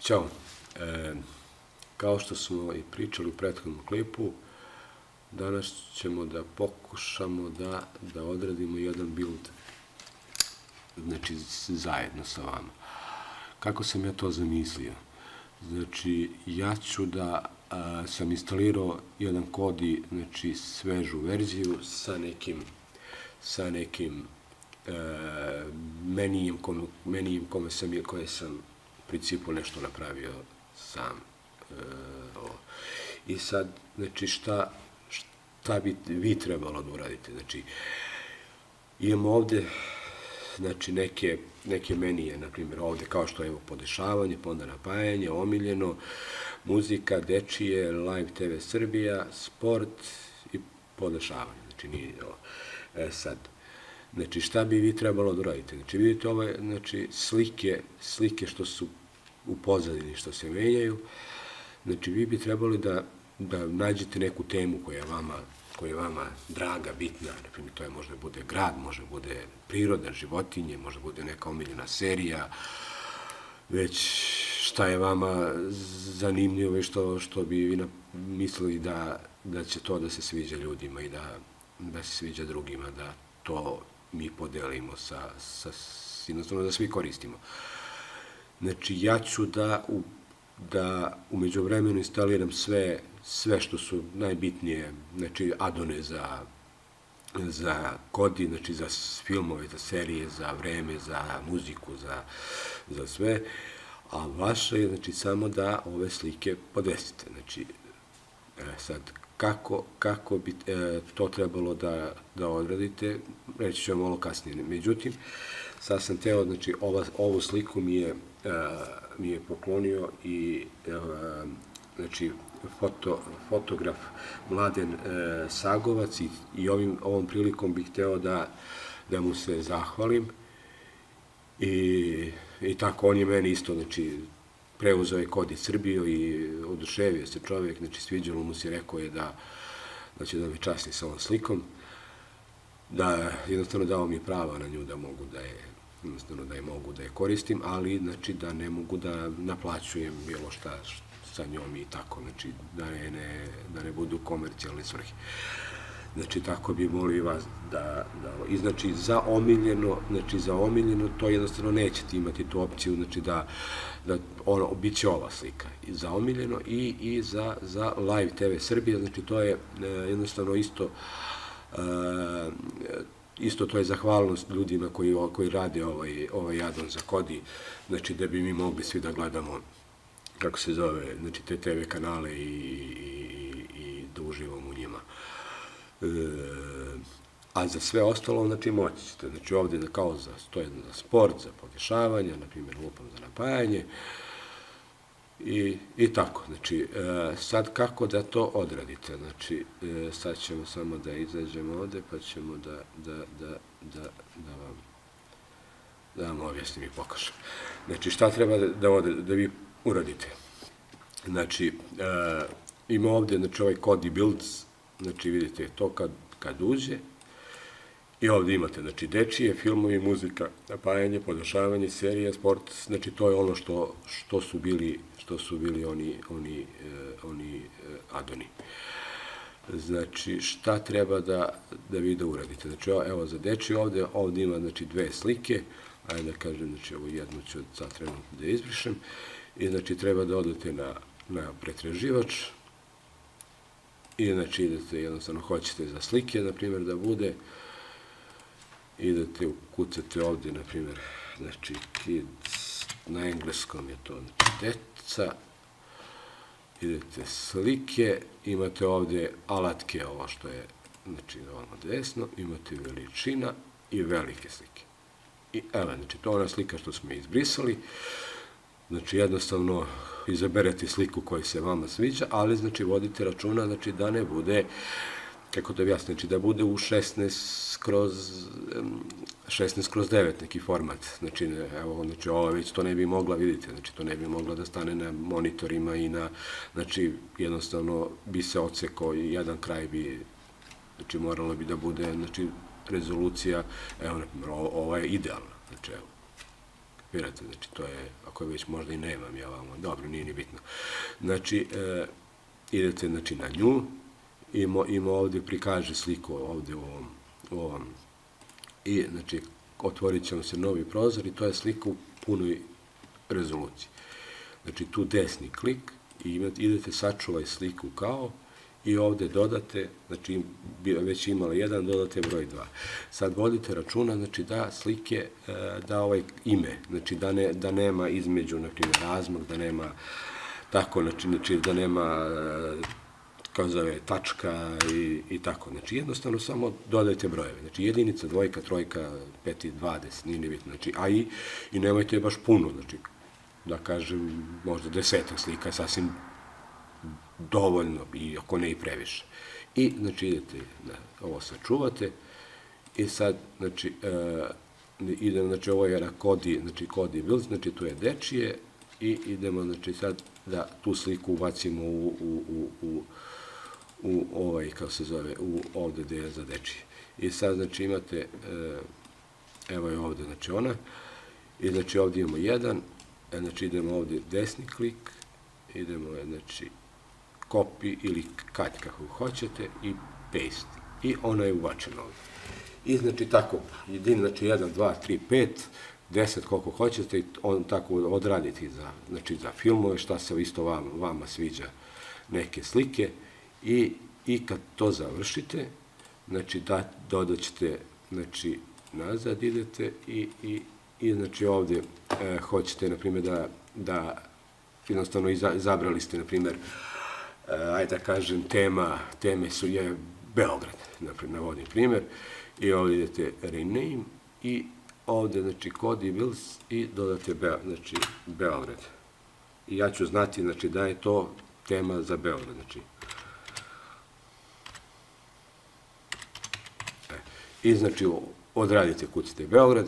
Ćao. Kao što smo i pričali u prethodnom klipu, danas ćemo da pokušamo da odradimo jedan build, znači zajedno sa vama. Kako sam ja to zamislio? Znači, ja ću da sam instalirao jedan Kodi, znači svežu verziju sa nekim menijem koje sam u principu nešto napravio sam. I sad, znači, šta bi vi trebalo da uradite? Znači, imamo ovde, znači, neke menije, na primjer, ovde kao što je podešavanje, pa onda napajanje, omiljeno, muzika, dečije, live TV Srbija, sport i podešavanje. Znači, nije ovo. Sad, znači, šta bi vi trebalo da uradite? Znači, vidite ove, znači, slike što su u pozadini, što se menjaju. Znači, vi bi trebali da nađete neku temu koja je vama draga, bitna. Na primjer, to je možda bude grad, možda bude priroda, životinje, možda bude neka omiljena serija, već šta je vama zanimljivo i što bi vi mislili da će to da se sviđa ljudima i da se sviđa drugima, da to mi podelimo jednostavno da svi koristimo. Znači, ja ću da umeđu vremenu instaliram sve što su najbitnije, znači addone za Kodi, znači za filmove, za serije, za vreme, za muziku, za sve, a vaše je, znači, samo da ove slike podesite. Znači, sad, kako bi to trebalo da odradite, reći ću vam malo kasnije. Međutim, sad sam teo, znači, ovu sliku mi je poklonio i, znači, fotograf Mladen Sagovac i ovom prilikom bih hteo da mu se zahvalim i tako, on je meni isto, znači, preuzeo je Kodi Srbiju i oduševio se čovjek, znači, sviđalo mu se, rekao je da će da me časti sa ovom slikom, da jednostavno dao mi prava na nju da mogu da je koristim, ali, znači, da ne mogu da naplaćujem bilo šta sa njom i tako, znači, da ne budu komercijalne svrhe. Znači, tako bi molio vas i, znači, za omiljeno, to jednostavno nećete imati tu opciju, znači, bit će ova slika za omiljeno i za live TV Srbija, znači, to je jednostavno isto to je zahvalnost ljudima koji rade ovaj addon za Kodi, znači, da bi mi mogli svi da gledamo, kako se zove, znači, te TV kanale i da uživamo u njima. A za sve ostalo, znači, moći ćete, znači, ovde kao to je za sport, za podešavanje, na primjer, lupam za napajanje i tako. Znači, sad kako da to odradite? Znači, sad ćemo samo da izađemo ovde, pa ćemo da vam objasnim i pokažem. Znači, šta treba da vi uradite? Znači, ima ovde, znači, ovaj Kodi Builds, znači, vidite to kad uđe, i ovde imate, znači, dečije, filmovi, muzika, napajanje, podešavanje, serija, sport, znači, to je ono što su bili oni addoni. Znači, šta treba da vi da uradite? Znači, evo, za dečije ovde ima, znači, dve slike, ajde da kažem, znači, ovo jednu ću sad trenutno da izbrišem, i, znači, treba da odete na pretraživač, i, znači, idete, jednostavno, hoćete za slike, na primjer, da bude, idete, ukucate ovde, na primjer, znači, kids, na engleskom je to, znači, deca, idete slike, imate ovde alatke, ovo što je, znači, ovamo desno, imate veličina i velike slike. I evo, znači, to je ona slika što smo izbrisali, znači, jednostavno, izaberete sliku koja se vama sviđa, ali, znači, vodite računa, znači, da ne bude, kako da objasnim, znači, da bude u 16:9 neki format, znači, evo, znači, ovo već to ne bi mogla, vidite, znači, to ne bi mogla da stane na monitorima i znači, jednostavno bi se odsekao i jedan kraj bi, znači, moralo bi da bude, znači, rezolucija, evo, na primjer, ovo je idealna, znači, evo, kapirate, znači to je, ako je već možda i nemam ja vamo, dobro, nije ni bitno. Znači, idete znači, na nju, ima ovde, prikaže sliku ovde u ovom, i znači, otvorit će vam se novi prozor i to je slika u punoj rezoluciji. Znači, tu desni klik i idete sačuvaj sliku kao i ovde dodate, znači, već imala 1, dodate broj 2. Sad vodite računa, znači, da slike, da ovaj ime, znači, da nema između, na primjer, razmak, da nema tako, znači, da nema kao zove, tačka i tako. Znači, jednostavno samo dodajte brojeve. Znači, jedinica, dvojka, trojka, 5, 20, nije ni bitno. Znači, a i nemojte baš puno, znači, da kažem, možda 10 slika, sasvim dovoljno, i ako ne i previše. I, znači, idete, ovo sačuvate i sad, znači, idemo, znači, ovo je Kodi, znači, Kodi Build, znači, tu je dečije i idemo, znači, sad da tu sliku ubacimo u ovaj, kako se zove, ovde gde je za dečije. I sad, znači, imate, evo je ovde, znači, ona, i, znači, ovde imamo 1, znači, idemo ovde desni klik, idemo, znači, copy ili cut, kako hoćete, i paste. I ona je ubačena ovde. I, znači, tako, znači, 1, 2, 3, 5, 10, koliko hoćete, i on tako odraditi za filmove, šta se isto vama sviđa, neke slike, i kad to završite, znači, dodat ćete, znači, nazad idete i znači, ovde hoćete, na primjer, da jednostavno izabrali ste, na primjer, ajde da kažem, teme je Beograd, navodim primjer, i ovde idete rename i ovde, znači, Kodi Builds i dodate, znači, Beograd. I ja ću znati, znači, da je to tema za Beograd, znači. I, znači, odradite, kucite Beograd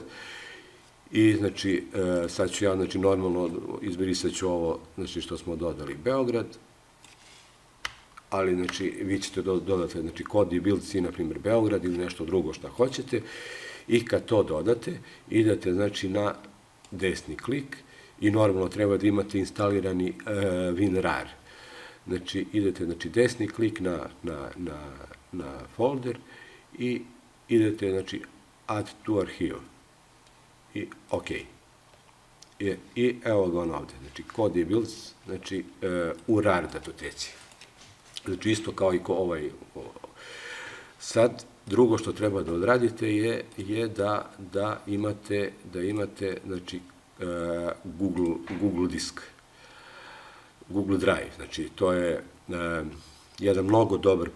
i, znači, sad ću ja, znači, normalno izbrisat ću ovo, znači, što smo dodali Beograd, ali, znači, vi ćete dodati, znači, Kodi Builds i, na primjer, Beograd ili nešto drugo što hoćete i kad to dodate, idete, znači, na desni klik i normalno treba da imate instalirani WinRAR. Znači, idete, znači, desni klik na folder i idete, znači, add to archive i OK. I evo ga on ovde, znači, Kodi Builds, znači, u RAR datoteci. Znači, isto kao i ovaj. Sad, drugo što treba da odradite je da imate, znači, Google disk, Google Drive. Znači, to je jedan mnogo dobar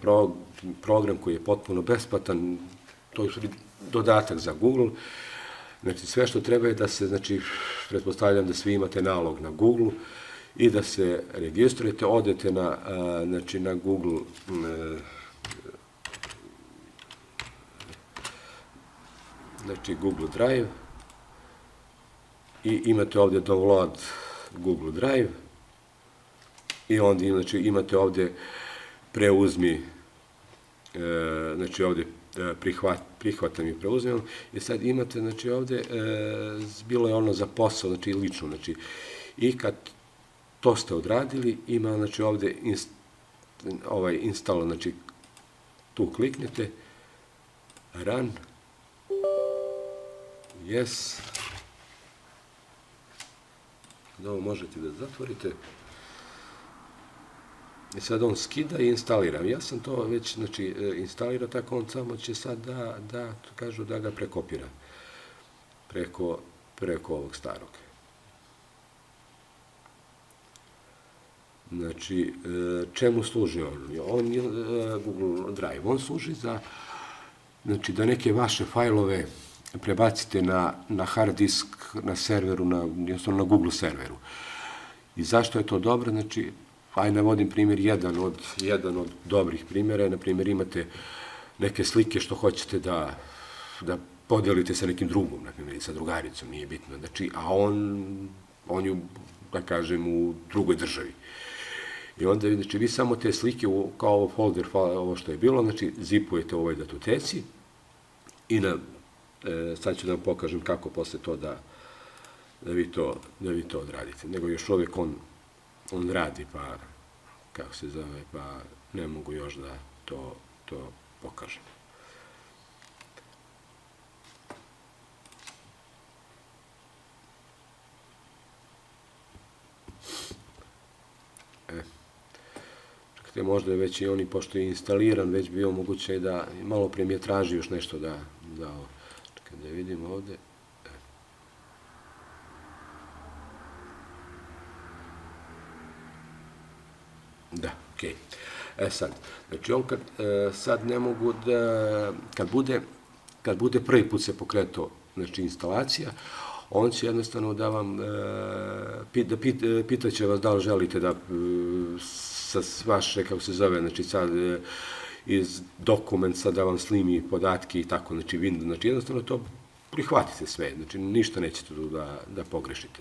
program koji je potpuno besplatan, to je dodatak za Google. Znači, sve što treba je da se, znači, pretpostavljam da svi imate nalog na Google i da se registrujete, odete znači, na Google znači, Google Drive i imate ovde download Google Drive i onda, znači, imate ovde preuzmi, znači, ovde prihvatam i preuzimam i sad imate, znači, ovde bilo je ono za posao, znači, lično, znači, i kad to ste odradili, ima, znači, ovde install, znači, tu kliknete, run, yes, da ovo možete da zatvorite, i sad on skida i instalira. Ja sam to već, znači, instalirao, tako on samo će sad kažu da ga prekopira preko ovog starog. Znači, čemu služi on? On je Google Drive. On služi za, znači, da neke vaše fajlove prebacite na hard disk, na serveru, jednostavno na Google serveru. I zašto je to dobro? Znači, ajde navodim primjer, jedan od dobrih primjera je, na primjer, imate neke slike što hoćete da podelite sa nekim drugom, na primjer, sa drugaricom, nije bitno, znači, a on ju, da kažem, u drugoj državi. I onda, znači, vi samo te slike, kao ovo folder, ovo što je bilo, znači, zipujete u ovoj datoteci i sad ću da vam pokažem kako posle to da vi to odradite. Nego još uvijek on radi, pa, kako se zove, pa ne mogu još da to pokažem. Čekajte, možda je već i oni, pošto je instaliran, već bio moguće da, malo prije mi je traži još nešto da čekaj da vidimo ovde. Da, okej. Sad, znači on sad ne mogu da, kad bude prvi put se pokretao, znači instalacija, on će jednostavno da vam, pitaće vas da li želite da sa vaše, kako se zove, znači sad iz dokumenta da vam slimi podatke i tako, znači jednostavno to prihvatite sve, znači ništa nećete tu da pogrešite.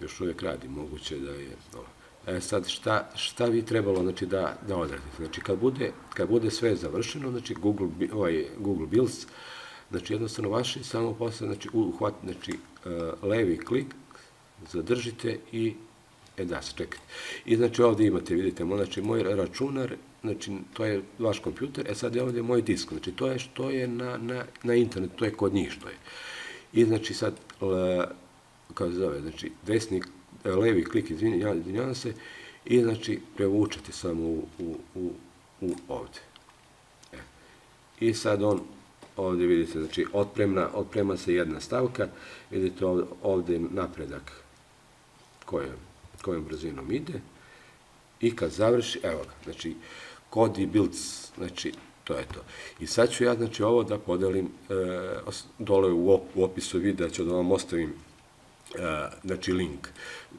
Još uvijek radi, moguće da je ovo. Sad, šta bi trebalo, znači, da odradite? Znači, kad bude sve završeno, znači, Google Builds, znači, jednostavno vaše, samo posle, znači, znači, levi klik, zadržite i, da se čekate. I, znači, ovde imate, vidite, znači, moj računar, znači, to je vaš kompjuter, sad je ovde moj disk, znači, to je što je na internetu, to je kod njih što je. I, znači, sad, kako se zove, znači, levi klik, izvinjavam se, i znači prevučete samo u ovde. I sad ovde vidite, znači otprema se jedna stavka, vidite ovde napredak kojom brzinom ide, i kad završi, evo ga, znači Kodi Builds, znači to je to. I sad ću ja, znači, ovo da podelim dole u opisu videa, ću da vam ostavim znači link,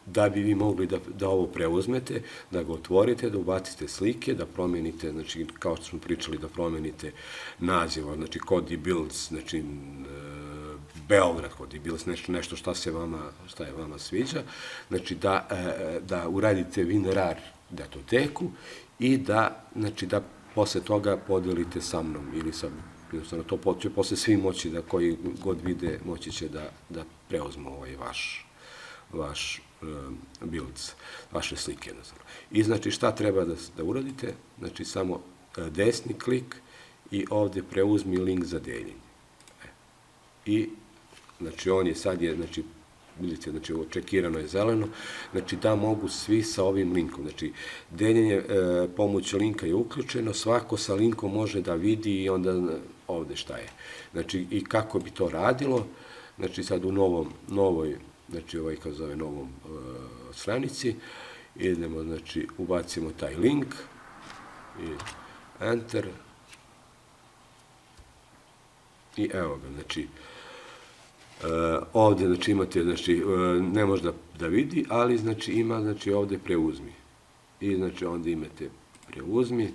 da bi vi mogli da ovo preuzmete, da ga otvorite, da ubacite slike, da promenite, znači, kao što smo pričali, da promenite naziv, znači, Kodi Builds, znači, Beograd Kodi Builds, nešto šta je vama sviđa, znači, da uradite WinRAR datoteku i da, znači, da posle toga podelite sa mnom ili sa, jednostavno, to će posle svi moći da, koji god vide, moći će da preuzmu ovaj vaš builds, vaše slike, jednostavno. I, znači, šta treba da uradite? Znači, samo desni klik i ovde preuzmi link za deljenje. I, znači, sad je, znači, vidite, znači, očekirano je zeleno, znači, da mogu svi sa ovim linkom, znači, deljenje pomoću linka je uključeno, svako sa linkom može da vidi i onda ovde šta je. Znači, i kako bi to radilo, znači, sad u novoj, znači, kako zove, novom stranici, idemo, znači, ubacimo taj link i enter i evo ga, znači, ovde, znači, imate, znači, ne može da vidi, ali, znači, ima, znači, ovde preuzmi. I, znači, onda imate preuzmi,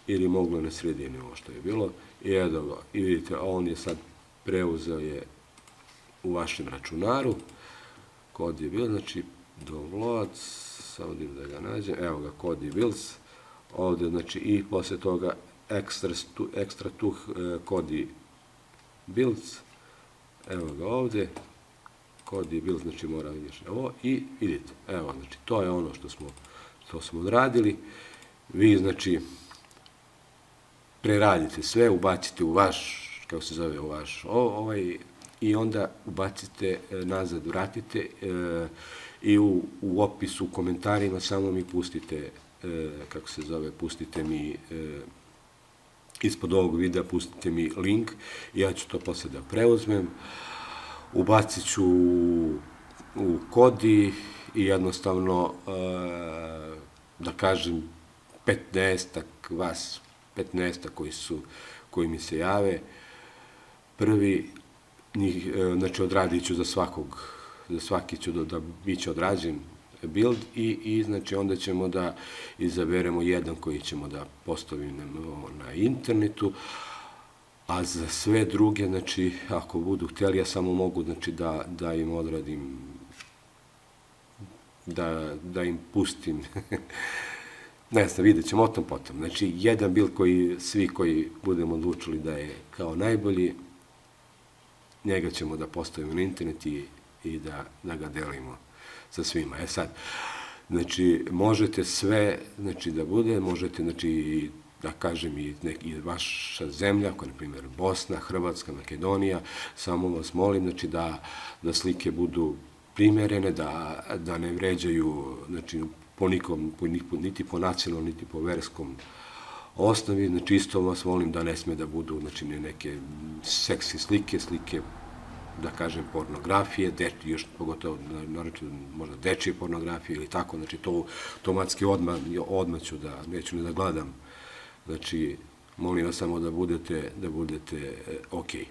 ili moglo na sredini ovo što je bilo, i evo ga, i vidite, on je sad preuzeo je u vašem računaru, kod je bio, znači, download, samo da ga nađem, evo ga, Kodi Builds, ovde, znači, i posle toga ekstra tu Kodi Builds, evo ga ovde, Kodi Builds, znači, mora vidjeti ovo, i vidite, evo, znači, to je ono što smo odradili, vi, znači, preradite sve, ubacite u vaš, kako se zove, u vaš i onda ubacite nazad, vratite i u opisu, u komentarima samo mi pustite, kako se zove, pustite mi ispod ovog videa, pustite mi link i ja ću to posle da preuzmem, ubacit ću u Kodi i jednostavno, da kažem, 15 koji mi se jave, prvi njih, znači, odradit ću za svaki ću da biće odrađen build i, znači, onda ćemo da izaberemo jedan koji ćemo da postavimo na internetu, a za sve druge, znači, ako budu htjeli, ja samo mogu, znači, da im odradim, da im pustim, ne znam, vidjet ćemo o tom potom. Znači, jedan build svi koji budemo odlučili da je kao najbolji, njega ćemo da postavimo na internet i da ga delimo sa svima. Sad, znači, možete sve, znači, da bude, možete, znači, da kažem, i vaša zemlja, kao, na primjer, Bosna, Hrvatska, Makedonija, samo vas molim, znači, da slike budu primerene, da ne vređaju, znači, po nikom, niti po nacionalnom, niti po verskom osnovi, znači, isto vas molim da ne sme da budu, znači, neke seksi slike, da kažem, pornografije, još pogotovo, naročito, možda dečije pornografije ili tako, znači, to automatski odmah ću da, neću ni da gledam. Znači, molim vas samo da budete okej.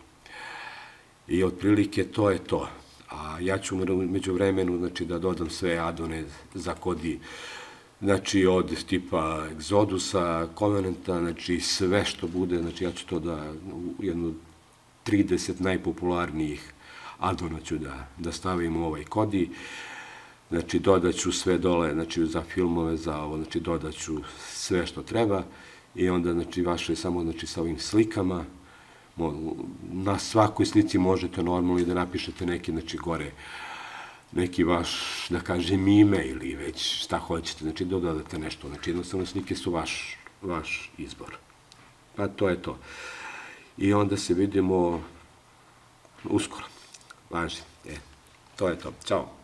I otprilike to je to. A ja ću među vremenu, znači, da dodam sve adone za Kodi, znači, od tipa Egzodusa, Covenanta, znači, sve što bude, znači, ja ću to da u jednu 30 najpopularnijih adona ću da stavim u ovaj Kodi. Znači, dodaću sve dole, znači, za filmove, za ovo, znači, dodaću sve što treba i onda, znači, vaše samo, znači, sa ovim slikama, na svakoj slici možete normalno i da napišete neki, znači, gore, neki vaš, da kažem, ime ili već šta hoćete, znači, dodate nešto, znači, jednostavno slike su vaš izbor. Pa to je to. I onda se vidimo uskoro. Važi, to je to. Ćao.